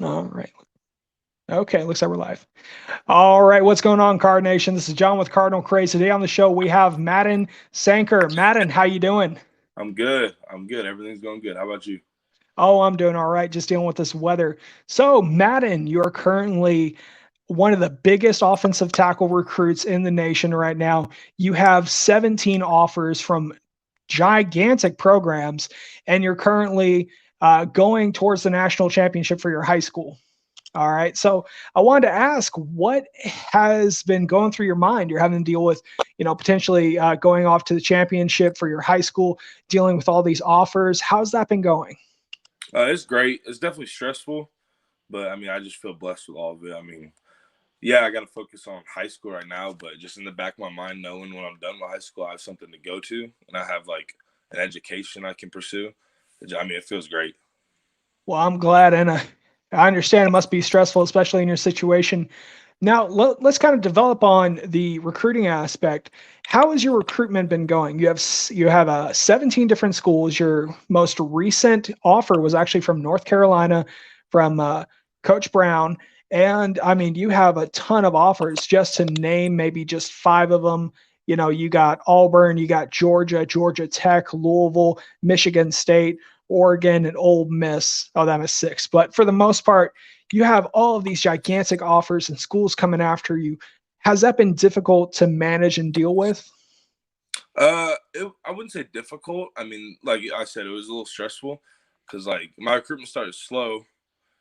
All right. Okay, looks like we're live. All right, what's going on, Card Nation? This is John with Cardinal Craze. Today on the show we have Madden Sanker. Madden, how you doing? I'm good. I'm good. Everything's going good. How about you? Oh, I'm doing all right. Just dealing with this weather. So, Madden, you're currently one of the biggest offensive tackle recruits in the nation right now. You have 17 offers from gigantic programs, and you're currently going towards the national championship for your high school. All right. So I wanted to ask, what has been going through your mind? You're having to deal with, potentially going off to the championship for your high school, dealing with all these offers. How's that been going? It's great. It's definitely stressful, but I mean, I just feel blessed with all of it. I mean, yeah, I got to focus on high school right now, but just in the back of my mind, knowing when I'm done with high school, I have something to go to and I have like an education I can pursue. I mean, it feels great. Well, I'm glad, and I understand it must be stressful, especially in your situation. Now, let's kind of develop on the recruiting aspect. How has your recruitment been going? You have 17 different schools. Your most recent offer was actually from North Carolina, from Coach Brown, and I mean, you have a ton of offers. Just to name maybe just five of them. You got Auburn, you got Georgia, Georgia Tech, Louisville, Michigan State, Oregon, and Ole Miss. Oh, that was six. But for the most part, you have all of these gigantic offers and schools coming after you. Has that been difficult to manage and deal with? I wouldn't say difficult. I mean, like I said, it was a little stressful because like my recruitment started slow,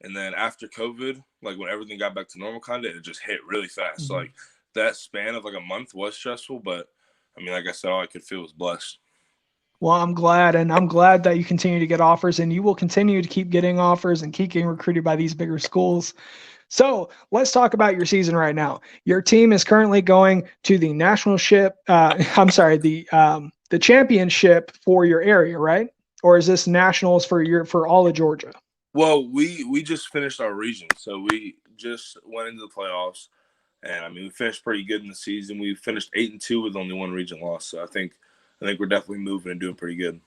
and then after COVID, like when everything got back to normal, kind of, it just hit really fast. So, Mhm. like that span of like a month was stressful, but I mean, like I said, all I could feel was blessed. Well, I'm glad, and I'm glad that you continue to get offers, and you will continue to keep getting offers and keep getting recruited by these bigger schools. So let's talk about your season right now. Your team is currently going to the national ship. I'm sorry, the championship for your area, right? Or is this nationals for all of Georgia? Well, we just finished our region, so we just went into the playoffs, and I mean we finished pretty good in the season. We finished 8-2 with only one region loss, so I think we're definitely moving and doing pretty good.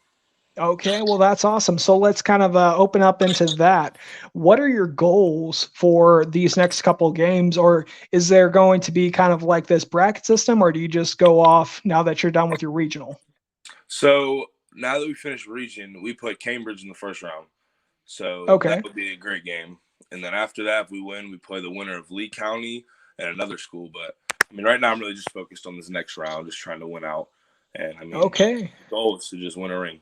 Okay, well, that's awesome. So let's kind of open up into that. What are your goals for these next couple of games? Or is there going to be kind of like this bracket system, or do you just go off now that you're done with your regional? So now that we finished region, we play Cambridge in the first round, so that Okay. would be a great game. And then after that, if we win, we play the winner of Lee County and another school. But I mean, right now I'm really just focused on this next round, just trying to win out. And I mean, Okay. the goal is to just win a ring.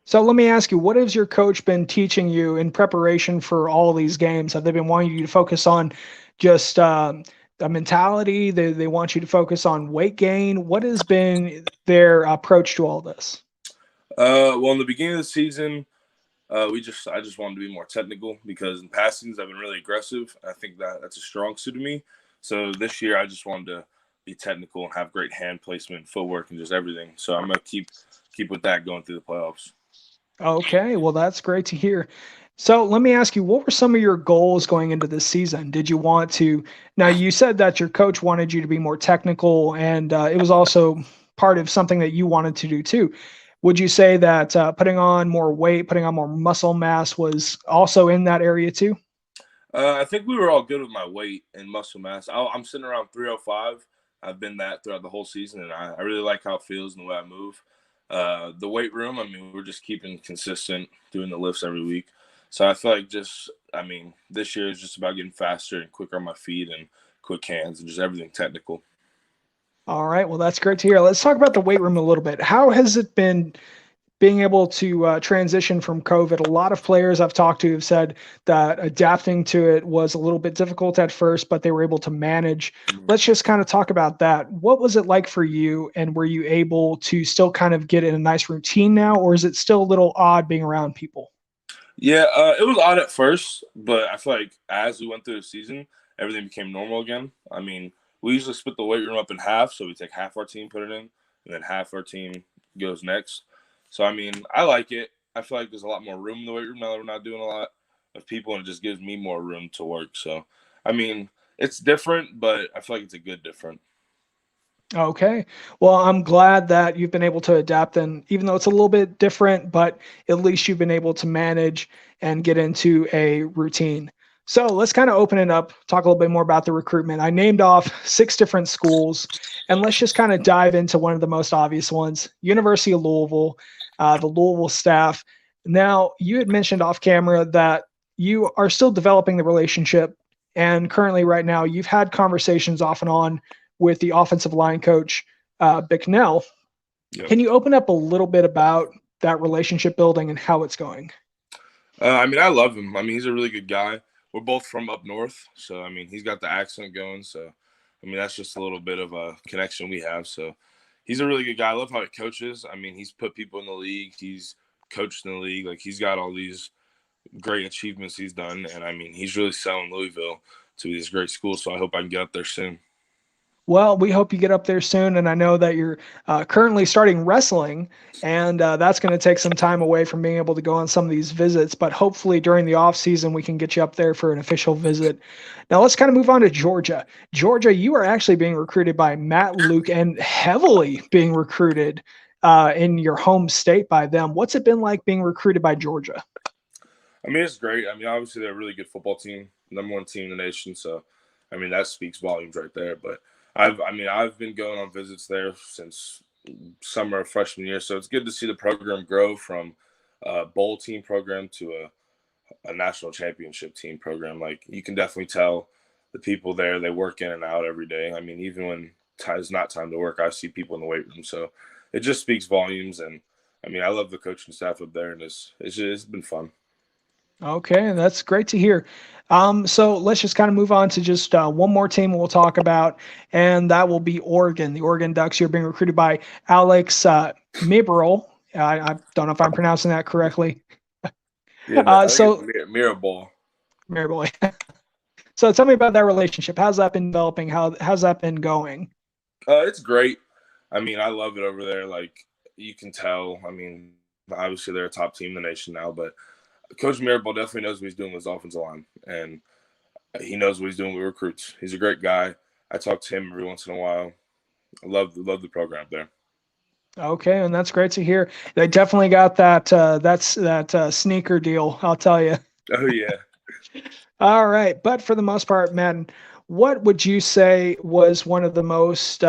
So let me ask you, what has your coach been teaching you in preparation for all these games? Have they been wanting you to focus on just the mentality? They want you to focus on weight gain. What has been their approach to all this? Well, in the beginning of the season, I just wanted to be more technical because in passings I've been really aggressive. I think that's a strong suit of me. So this year I just wanted to be technical and have great hand placement, footwork, and just everything. So I'm gonna keep with that going through the playoffs. Okay, well, that's great to hear. So let me ask you, what were some of your goals going into this season? Did you want to? Now, you said that your coach wanted you to be more technical, and it was also part of something that you wanted to do too. Would you say that putting on more weight, putting on more muscle mass was also in that area too? I think we were all good with my weight and muscle mass. I'm sitting around 305. I've been that throughout the whole season, and I really like how it feels and the way I move. The weight room, I mean, we're just keeping consistent, doing the lifts every week. So I feel like I mean, this year is just about getting faster and quicker on my feet and quick hands and just everything technical. All right, well, that's great to hear. Let's talk about the weight room a little bit. How has it been being able to transition from COVID? A lot of players I've talked to have said that adapting to it was a little bit difficult at first, but they were able to manage. Let's just kind of talk about that. What was it like for you? And were you able to still kind of get in a nice routine now, or is it still a little odd being around people? Yeah, it was odd at first, but I feel like as we went through the season, everything became normal again. I mean, we usually split the weight room up in half, so we take half our team, put it in, and then half our team goes next. So I mean, I like it. I feel like there's a lot more room in the weight room now that we're not doing a lot of people, and it just gives me more room to work. So I mean, it's different, but I feel like it's a good different. Okay. Well, I'm glad that you've been able to adapt, and even though it's a little bit different, but at least you've been able to manage and get into a routine. So let's kind of open it up, talk a little bit more about the recruitment. I named off 6 different schools, and let's just kind of dive into one of the most obvious ones, University of Louisville, the Louisville staff. Now, you had mentioned off camera that you are still developing the relationship, and currently right now you've had conversations off and on with the offensive line coach, Bicknell. Yep. Can you open up a little bit about that relationship building and how it's going? I mean, I love him. I mean, he's a really good guy. We're both from up north, so I mean, he's got the accent going. So, I mean, that's just a little bit of a connection we have. So, he's a really good guy. I love how he coaches. I mean, he's put people in the league. He's coached in the league. Like, he's got all these great achievements he's done, and I mean, he's really selling Louisville to be this great school. So, I hope I can get up there soon. Well, we hope you get up there soon. And I know that you're currently starting wrestling, and that's going to take some time away from being able to go on some of these visits. But hopefully during the off season, we can get you up there for an official visit. Now let's kind of move on to Georgia. Georgia, you are actually being recruited by Matt Luke and heavily being recruited in your home state by them. What's it been like being recruited by Georgia? I mean, it's great. I mean, obviously they're a really good football team, #1 team in the nation. So, I mean, that speaks volumes right there. But I've been going on visits there since summer of freshman year. So it's good to see the program grow from a bowl team program to a national championship team program. Like, you can definitely tell the people there, they work in and out every day. I mean, even when it's not time to work, I see people in the weight room. So it just speaks volumes. And I mean, I love the coaching staff up there, and it's been fun. Okay, that's great to hear. So let's just kind of move on to just one more team we'll talk about, and that will be Oregon. The Oregon Ducks. You're being recruited by Alex Mibril. I don't know if I'm pronouncing that correctly. Yeah, I think it's Mirabal. Mibril. So tell me about that relationship. How's that been developing? How's that been going? It's great. I mean, I love it over there. Like, you can tell. I mean, obviously they're a top team in the nation now, but Coach Mirabal definitely knows what he's doing with his offensive line, and he knows what he's doing with recruits. He's a great guy. I talk to him every once in a while. I love the program there. Okay, and that's great to hear. They definitely got that sneaker deal, I'll tell you. Oh yeah. All right, but for the most part, Madden, what would you say was one of the most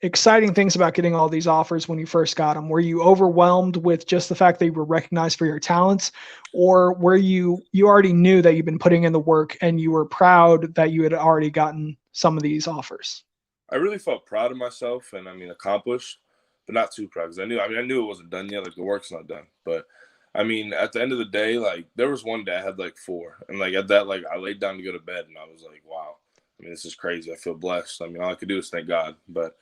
exciting things about getting all these offers when you first got them? Were you overwhelmed with just the fact that you were recognized for your talents, or were you already knew that you've been putting in the work and you were proud that you had already gotten some of these offers? I really felt proud of myself and, I mean, accomplished, but not too proud, because I knew it wasn't done yet. Like, the work's not done. But I mean, at the end of the day, like, there was one day I had like 4, and like at that, like, I laid down to go to bed and I was like, wow, I mean, this is crazy. I feel blessed. I mean, all I could do is thank God. But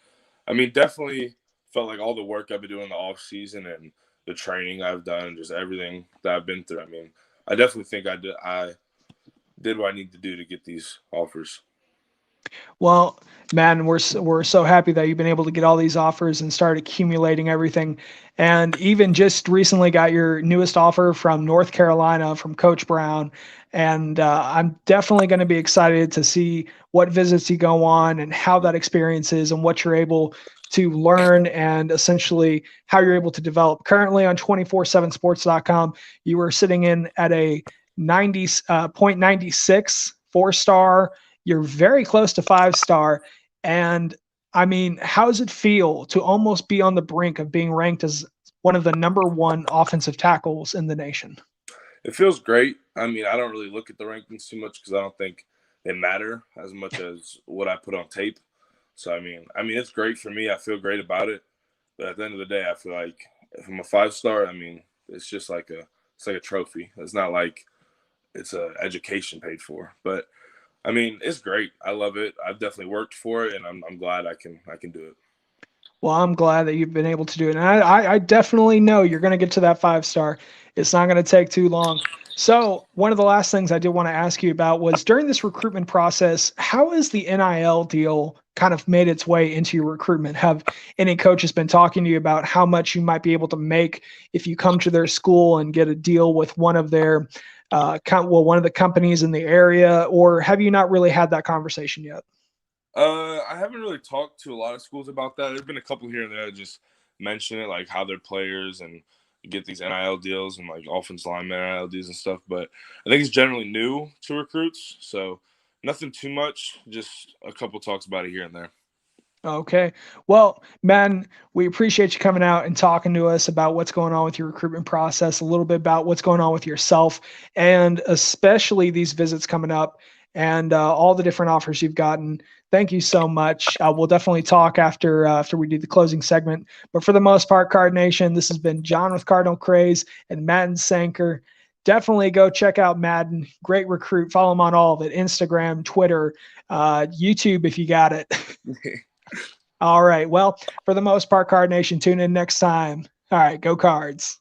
I mean, definitely felt like all the work I've been doing in the off season and the training I've done, just everything that I've been through. I mean, I definitely think I did what I need to do to get these offers. Well, man, we're so happy that you've been able to get all these offers and start accumulating everything, and even just recently got your newest offer from North Carolina from Coach Brown. And I'm definitely going to be excited to see what visits you go on and how that experience is and what you're able to learn and essentially how you're able to develop. Currently on 247sports.com, you are sitting in at a 90.96 4-star. You're very close to 5-star. And I mean, how does it feel to almost be on the brink of being ranked as one of the #1 offensive tackles in the nation? It feels great. I mean, I don't really look at the rankings too much because I don't think they matter as much as what I put on tape. So, I mean, it's great for me. I feel great about it. But at the end of the day, I feel like if I'm a 5-star, I mean, it's just like a trophy. It's not like it's a education paid for. But I mean, it's great. I love it. I've definitely worked for it, and I'm glad I can do it. Well, I'm glad that you've been able to do it. And I definitely know you're going to get to that 5-star. It's not going to take too long. So one of the last things I did want to ask you about was during this recruitment process, how has the NIL deal kind of made its way into your recruitment? Have any coaches been talking to you about how much you might be able to make if you come to their school and get a deal with one of their one of the companies in the area, or have you not really had that conversation yet? I haven't really talked to a lot of schools about that. There's been a couple here and there that just mention it, like how their players and get these NIL deals and like offensive lineman NIL deals and stuff. But I think it's generally new to recruits, so nothing too much. Just a couple talks about it here and there. Okay. Well, man, we appreciate you coming out and talking to us about what's going on with your recruitment process, a little bit about what's going on with yourself, and especially these visits coming up and all the different offers you've gotten. Thank you so much. We'll definitely talk after we do the closing segment. But for the most part, Card Nation, this has been John with Cardinal Craze and Madden Sanker. Definitely go check out Madden. Great recruit. Follow him on all of it: Instagram, Twitter, YouTube if you got it. All right. Well, for the most part, Card Nation, tune in next time. All right. Go Cards.